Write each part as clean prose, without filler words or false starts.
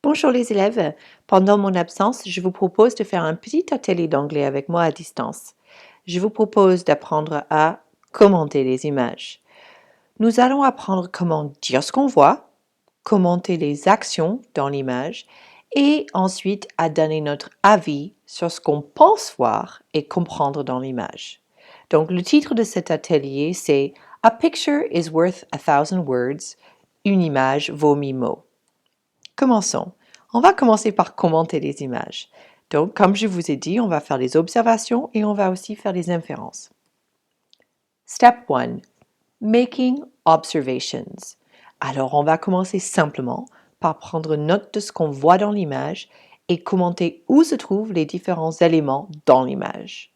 Bonjour les élèves, pendant mon absence, je vous propose de faire un petit atelier d'anglais avec moi à distance. Je vous propose d'apprendre à commenter les images. Nous allons apprendre comment dire ce qu'on voit, commenter les actions dans l'image et ensuite à donner notre avis sur ce qu'on pense voir et comprendre dans l'image. Donc le titre de cet atelier c'est A picture is worth 1,000 words. Une image vaut 1000 mots. Commençons. On va commencer par commenter les images. Donc, comme je vous ai dit, on va faire les observations et on va aussi faire les inférences. Step 1. Making observations. Alors, on va commencer simplement par prendre note de ce qu'on voit dans l'image et commenter où se trouvent les différents éléments dans l'image.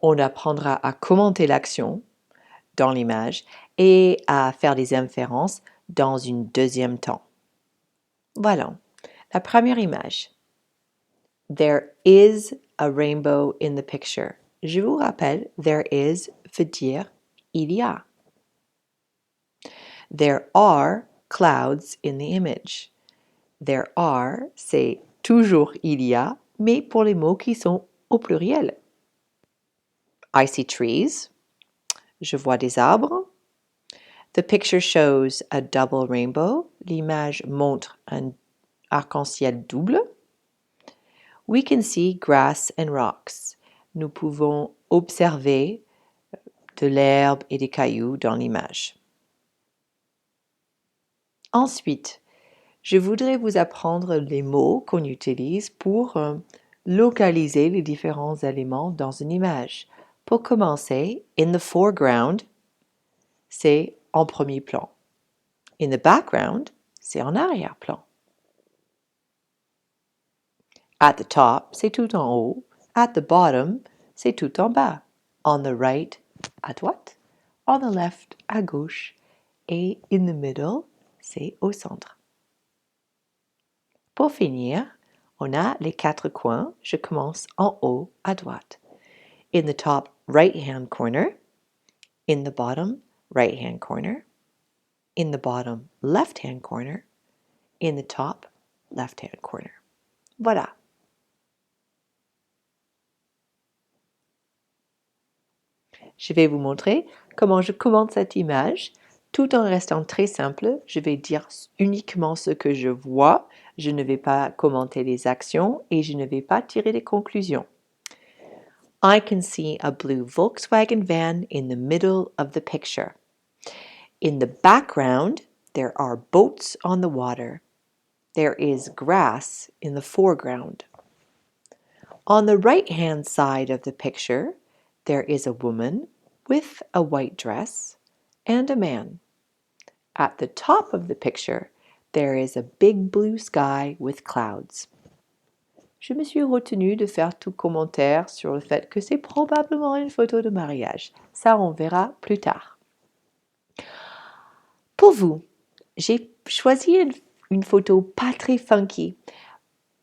On apprendra à commenter l'action dans l'image et à faire des inférences dans une deuxième temps. Voilà. La première image. There is a rainbow in the picture. Je vous rappelle, there is veut dire il y a. There are clouds in the image. There are, c'est toujours il y a, mais pour les mots qui sont au pluriel. I see trees. Je vois des arbres. The picture shows a double rainbow. L'image montre un arc-en-ciel double. We can see grass and rocks. Nous pouvons observer de l'herbe et des cailloux dans l'image. Ensuite, je voudrais vous apprendre les mots qu'on utilise pour localiser les différents éléments dans une image. Pour commencer, in the foreground, c'est en premier plan. In the background, c'est en arrière-plan. At the top, c'est tout en haut. At the bottom, c'est tout en bas. On the right, à droite. On the left, à gauche. Et in the middle, c'est au centre. Pour finir, on a les quatre coins. Je commence en haut à droite. In the top right-hand corner. In the bottom right-hand corner. In the bottom left-hand corner. In the top left-hand corner. Voilà. Je vais vous montrer comment je commente cette image. Tout en restant très simple, je vais dire uniquement ce que je vois. Je ne vais pas commenter les actions et je ne vais pas tirer des conclusions. I can see a blue Volkswagen van in the middle of the picture. In the background, there are boats on the water. There is grass in the foreground. On the right-hand side of the picture, there is a woman with a white dress and a man. At the top of the picture, there is a big blue sky with clouds. Je me suis retenue de faire tout commentaire sur le fait que c'est probablement une photo de mariage. Ça, on verra plus tard. Pour vous, j'ai choisi une photo pas très funky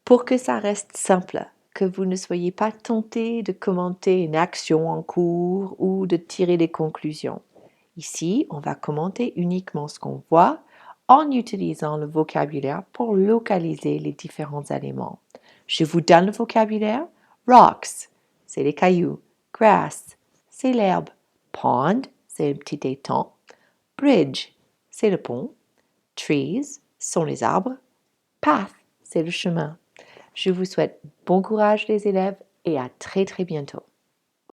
pour que ça reste simple, que vous ne soyez pas tenté de commenter une action en cours ou de tirer des conclusions. Ici, on va commenter uniquement ce qu'on voit en utilisant le vocabulaire pour localiser les différents éléments. Je vous donne le vocabulaire. Rocks, c'est les cailloux. Grass, c'est l'herbe. Pond, c'est le petit étang. Bridge, c'est le pont. Trees sont les arbres. Path, c'est le chemin. Je vous souhaite bon courage les élèves et à très très bientôt.